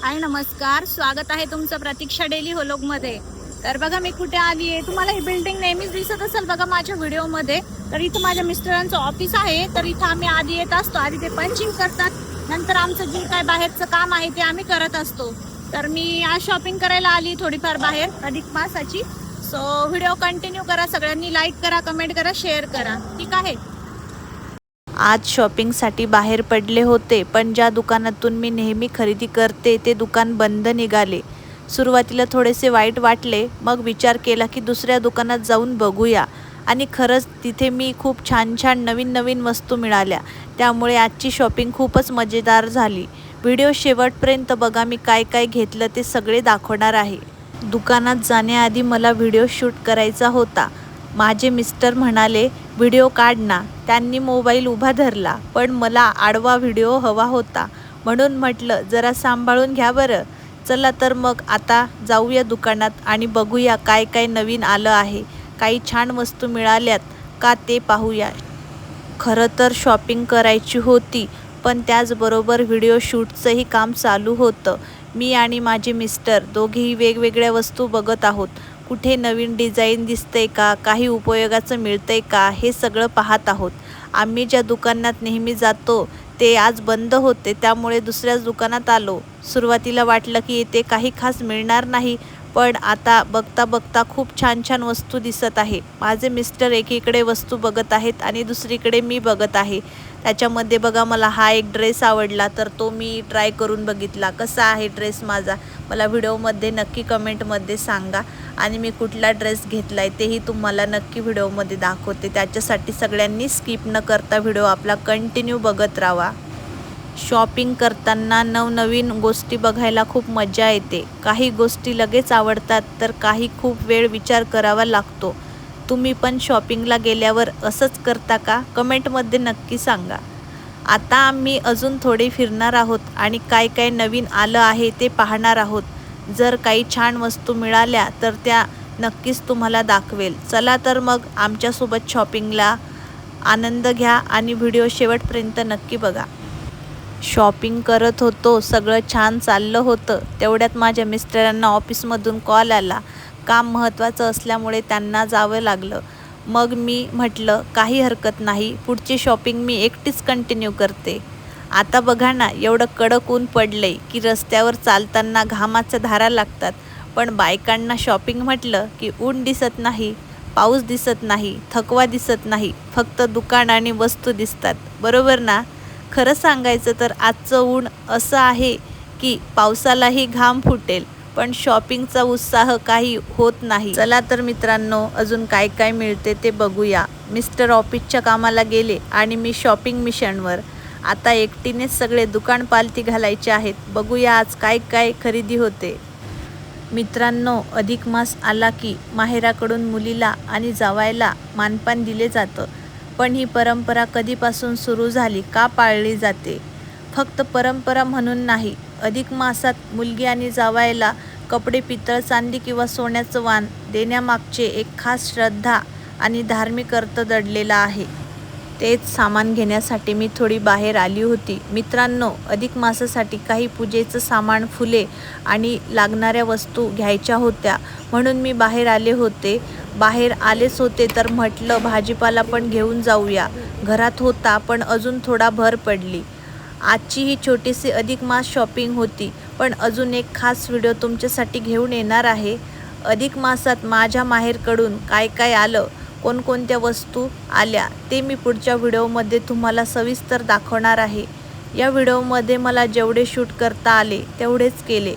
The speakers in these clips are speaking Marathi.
हाय नमस्कार, स्वागत आहे तुमचं प्रतीक्षा डेली व्लॉगमध्ये। तर बघा मी कुठे आली आहे, तुम्हाला ही बिल्डिंग नेहमीच दिसत असेल बघा माझ्या व्हिडिओमध्ये। तर इथं माझ्या मिस्टरांचं ऑफिस आहे, तर इथं आम्ही आधी येत असतो। आधी ते पंचिंग करतात, नंतर आमचं जे काय बाहेरचं काम आहे ते आम्ही करत असतो। तर मी आज शॉपिंग करायला आली थोडीफार बाहेर अधिक मासाची। सो व्हिडिओ कंटिन्यू करा, सगळ्यांनी लाईक करा, कमेंट करा, शेअर करा, ठीक आहे। आज शॉपिंगसाठी बाहेर पडले होते, पण ज्या दुकानातून मी नेहमी खरेदी करते ते दुकान बंद निघाले। सुरुवातीला थोडेसे वाईट वाटले, मग विचार केला की दुसऱ्या दुकानात जाऊन बघूया। आणि खरंच तिथे मी खूप छान छान नवीन वस्तू मिळाल्या, त्यामुळे आजची शॉपिंग खूपच मजेदार झाली। व्हिडिओ शेवटपर्यंत बघा, मी काय काय घेतलं ते सगळे दाखवणार आहे। दुकानात जाण्याआधी मला व्हिडिओ शूट करायचा होता। माझे मिस्टर म्हणाले व्हिडिओ काढ ना। त्यांनी मोबाईल उभा धरला, पण मला आडवा व्हिडिओ हवा होता, म्हणून म्हटलं जरा सांभाळून घ्या बरं। चला तर मग आता जाऊया दुकानात आणि बघूया काय काय नवीन आलं आहे, काही छान वस्तू मिळाल्यात का ते पाहूया। खरं तर शॉपिंग करायची होती, पण त्याचबरोबर व्हिडिओ शूटचंही काम चालू होतं। मी आणि माझे मिस्टर दोघेही वेगवेगळ्या वस्तू बघत आहोत। कुठे नवीन डिझाईन दिसतंय का, काही उपयोगाचं मिळतंय का, हे सगळं पाहत आहोत। आम्ही ज्या दुकानात नेहमी जातो ते आज बंद होते, त्यामुळे दुसऱ्याच दुकानात आलो। सुरुवातीला वाटलं की इथे काही खास मिळणार नाही, पण आता बघता बघता खूप छान छान वस्तू दिसत आहे। माझे मिस्टर एकीकडे वस्तू बघत आहेत आणि दुसरीकडे मी बघत आहे। त्याच्यामध्ये बघा मला हा एक ड्रेस आवडला, तर तो मी ट्राय करून बघितला। कसा आहे ड्रेस माझा, मला व्हिडिओमध्ये नक्की कमेंटमध्ये सांगा। आणि मी कुठला ड्रेस घेतला आहे तेही तुम्हाला नक्की व्हिडिओमध्ये दाखवते। त्याच्यासाठी सगळ्यांनी स्किप न करता व्हिडिओ आपला कंटिन्यू बघत राहा। शॉपिंग करताना नवनवीन गोष्टी बघायला खूप मजा येते। काही गोष्टी लगेच आवडतात, तर काही खूप वेळ विचार करावा लागतो। तुम्ही पण शॉपिंगला गेल्यावर असंच करता का? कमेंटमध्ये नक्की सांगा। आता आम्ही अजून थोडे फिरणार आहोत आणि काय काय नवीन आलं आहे ते पाहणार आहोत। जर काही छान वस्तू मिळाल्या तर त्या नक्कीच तुम्हाला दाखवेल। चला तर मग आमच्यासोबत शॉपिंगला आनंद घ्या आणि व्हिडिओ शेवटपर्यंत नक्की बघा। शॉपिंग करत होतो, सगळं छान चाललं होतं, तेवढ्यात माझ्या मिस्टरांना ऑफिसमधून कॉल आला। काम महत्त्वाचं असल्यामुळे त्यांना जावं लागलं। मग मी म्हटलं काही हरकत नाही, पुढची शॉपिंग मी एकटीच कंटिन्यू करते। आता बघा ना, एवढं कडक ऊन पडलंय की रस्त्यावर चालताना घामाच्या धारा लागतात, पण बायकांना शॉपिंग म्हटलं की ऊन दिसत नाही, पाऊस दिसत नाही, थकवा दिसत नाही, फक्त दुकान आणि वस्तू दिसतात, बरोबर ना? खरं सांगायचं तर आजचं ऊन असं आहे की पावसालाही घाम फुटेल, पण शॉपिंगचा उत्साह काही होत नाही। चला तर मित्रांनो, अजून काय काय मिळते ते बघूया। मिस्टर ऑफिसच्या कामाला गेले आणि मी शॉपिंग मिशनवर। आता एकटीनेच सगळे दुकान पालथी घालायचे आहेत। बघूया आज काय काय खरेदी होते। मित्रांनो, अधिक मास आला की माहेराकडून मुलीला आणि जावयाला मानपान दिले जातं। पण ही परंपरा कधीपासून सुरू झाली, का पाळली जाते? फक्त परंपरा म्हणून नाही, अधिक मासात मुलगी आणि जावयाला कपडे, पितळ, चांदी किंवा सोन्याचं वाण देण्यामागचे एक खास श्रद्धा आणि धार्मिक अर्थ दडलेला आहे। तेच सामान घेण्यासाठी मी थोडी बाहेर आली होती। मित्रांनो, अधिक मासासाठी काही पूजेचं सामान, फुले आणि लागणाऱ्या वस्तू घ्यायच्या होत्या, म्हणून मी बाहेर आलेच होते तर म्हटलं भाजीपाला पण घेऊन जाऊया। घरात होता, पण अजून थोडा भर पडली। आजची ही छोटीशी अधिक मास शॉपिंग होती, पण अजून एक खास व्हिडिओ तुमच्यासाठी घेऊन येणार आहे। अधिक मासात माझ्या माहेरकडून काय काय आलं, कोणकोणत्या वस्तू आल्या, ते मी पुढच्या व्हिडिओमध्ये तुम्हाला सविस्तर दाखवणार आहे। या व्हिडिओमध्ये मला जेवढे शूट करता आले तेवढेच केले।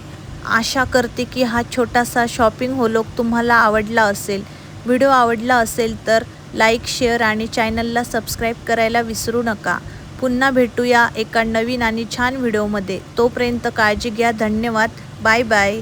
आशा करते की हा छोटासा शॉपिंग व्लॉग तुम्हाला आवडला असेल। व्हिडिओ आवडला असेल तर लाईक, शेअर आणि चॅनलला सबस्क्राईब करायला विसरू नका। पुन्हा भेटूया एका नवीन आणि छान व्हिडिओमध्ये। तोपर्यंत काळजी घ्या। धन्यवाद। Bye bye.